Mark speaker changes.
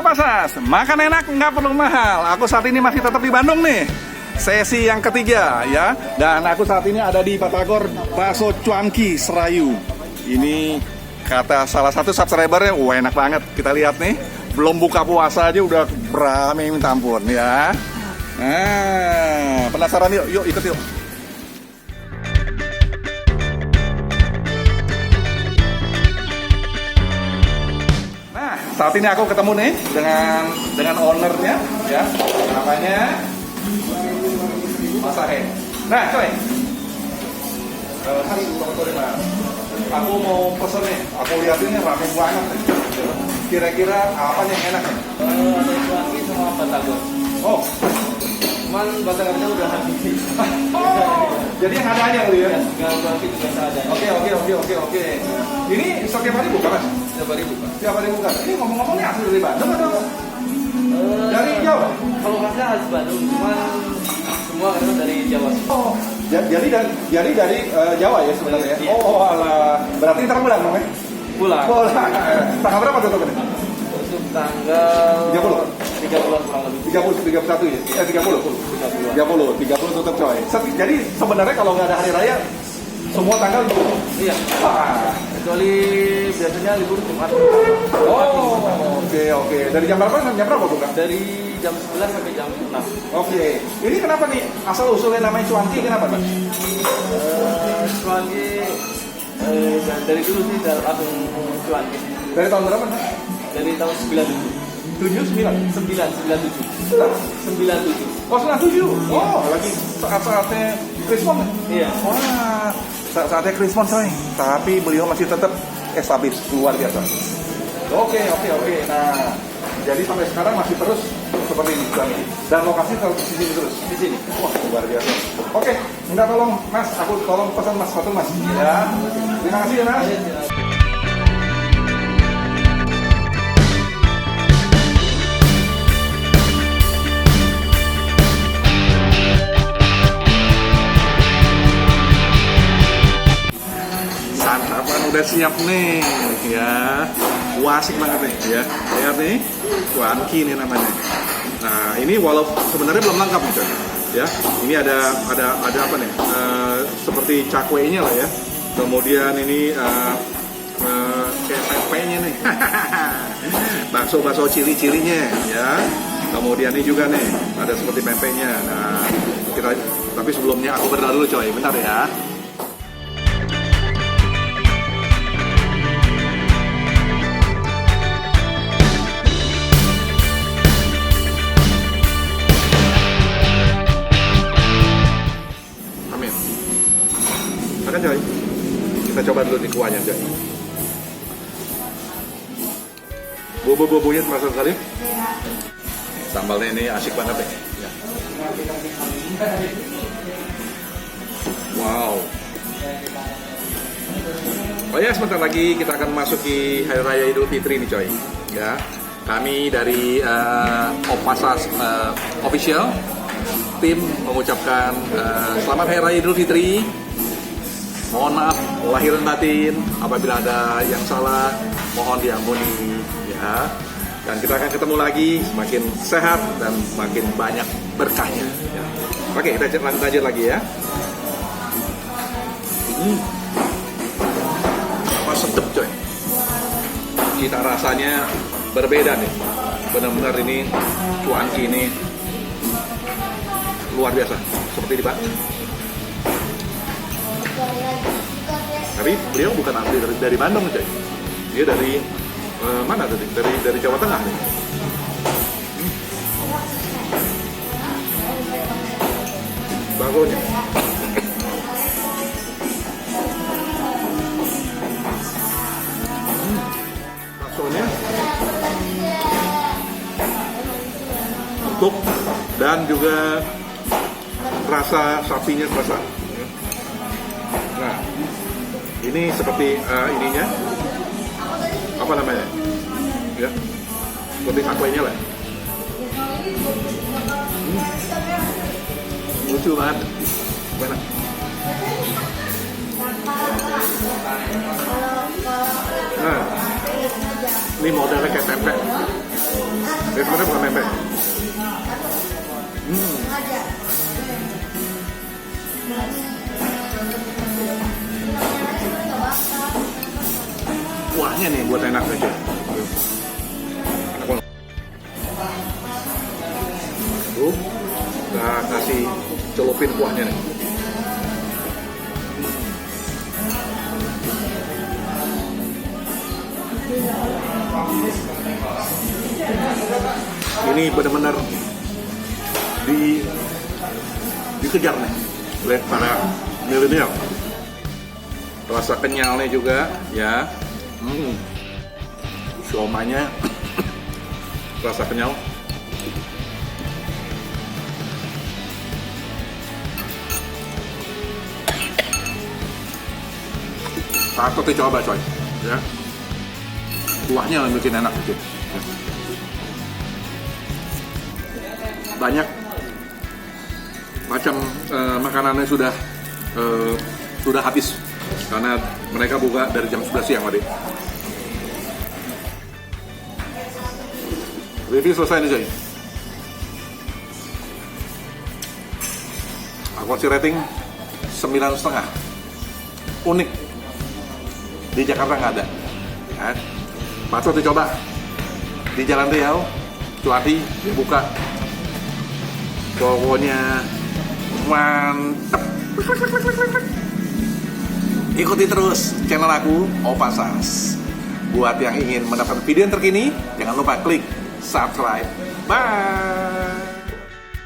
Speaker 1: Pasas, makan enak nggak perlu mahal. Aku saat ini masih tetap di Bandung nih. Sesi yang ketiga ya. Dan aku saat ini ada di Batagor Bakso Cuanki Serayu. Ini kata salah satu subscribernya, wah enak banget. Kita lihat nih, belum buka puasa aja udah beramai minta ampun ya. Nah, penasaran yuk, yuk ikut yuk. Saat ini aku ketemu nih dengan ownernya ya, namanya Mas Ahe. Nah, coy. Aku mau pesen nih. Aku lihat ini rame banget nih. Kira-kira apa nih yang enak nih?
Speaker 2: Ada cuanki sama batagor.
Speaker 1: Oh,
Speaker 2: Cuman batagornya udah habis.
Speaker 1: oh. Jadi yang ada aja kali ya?
Speaker 2: Tinggal cuanki juga ada.
Speaker 1: Oke. Ini setiap hari buka, Mas?
Speaker 2: Setiap hari buka.
Speaker 1: Setiap hari buka. Ini ngomong-ngomong nih asli dari Bandung atau dari Jawa?
Speaker 2: Kalau masnya harus Bandung, cuman semua karena dari Jawa.
Speaker 1: Oh, jadi dari Jawa ya sebenarnya.
Speaker 2: Iya.
Speaker 1: Oh, alah. Berarti ntar pulang dong ya?
Speaker 2: Pulang.
Speaker 1: Tanggal berapa tutup ini?
Speaker 2: Untuk tanggal 30 kurang lebih.
Speaker 1: 31 ya? 30 tutup coy. Jadi sebenarnya kalau nggak ada hari raya, semua tanggal tutup.
Speaker 2: Iya.
Speaker 1: Wah.
Speaker 2: Kecuali biasanya libur Jumat.
Speaker 1: Oh, oke. Dari jam berapa sampai jam berapa buka?
Speaker 2: Dari jam 11 sampai jam 6.
Speaker 1: Oke. Ini kenapa nih? Asal usulnya namanya cuanki kenapa, Mas?
Speaker 2: Cuanki dari dulu sih langsung cuanki.
Speaker 1: Dari tahun berapa, Mas?
Speaker 2: Dari tahun 97. 97.
Speaker 1: Oh, 97. Oh, lagi saat-saatnya Krismon.
Speaker 2: Iya.
Speaker 1: Wah, saatnya Krismon coy. Tapi beliau masih tetap establis, luar biasa. Oke. Nah, jadi sampai sekarang masih terus seperti ini Bang. Dan lokasi terus di sini terus. Di sini. Wah, luar biasa. Oke, minta tolong Mas, aku tolong pesan Mas satu Mas. Ya. Terima kasih ya Mas. Santapan udah siap nih ya. Wah, asik banget nih ya. Lihat nih, cuanki ini namanya. Nah, ini walau sebenarnya belum lengkap nih, ya. Ini ada apa nih? Seperti cakwenya lah ya. Kemudian ini kayak pempeknya nih. Bakso ciri-cirinya ya. Kemudian ini juga nih, ada seperti pempeknya. Nah, tapi sebelumnya aku berdoa dulu coy, bentar ya. Makan coy. Kita coba dulu nih kuahnya coy. Bumbu-bumbunya terasa sekali. Sambalnya ini asik banget deh. Ya. Wow. Oh ya, sebentar lagi kita akan masuki Hari Raya Idul Fitri nih coy. Ya. Kami dari Opasas Official tim mengucapkan selamat Hari Raya Idul Fitri. Mohon maaf lahir dan batin apabila ada yang salah, mohon diampuni ya. Dan kita akan ketemu lagi semakin sehat dan makin banyak berkahnya ya. Oke, kita lanjut lagi ya. Apa sedep coy. Cita rasanya berbeda nih. Benar-benar ini cuanki ini luar biasa seperti di Pak. Tapi beliau bukan asli dari Bandung coy. Dia dari mana tadi? Dari Jawa Tengah nih. Bagonya. Baksonya empuk dan juga rasa sapinya terasa. Nah, ini seperti ininya apa namanya ya, seperti cakwenya lah. Lucu banget, enak. Nah, ini modelnya kayak tempe. sebenarnya bukan pempek. Kuahnya nih buat enak aja. Enak banget. Tuh, kita kasih celupin kuahnya nih. Ini benar-benar dikejar nih oleh para milenial. Rasa kenyalnya juga ya. Siomanya rasa kenyal. Patut dicoba coy ya. Kuahnya yang bikin enak gitu. Banyak macam makanannya sudah habis karena mereka buka dari jam 11 siang tadi. Review selesai nih coy. Aku kasih rating 9,5. Unik. Di Jakarta nggak ada. Ya. Patut dicoba. Di Jalan Riau, Cuati, dia buka. Pokoknya mantap. Ikuti terus channel aku, Opasas. Buat yang ingin mendapatkan video yang terkini, jangan lupa klik subscribe. Bye.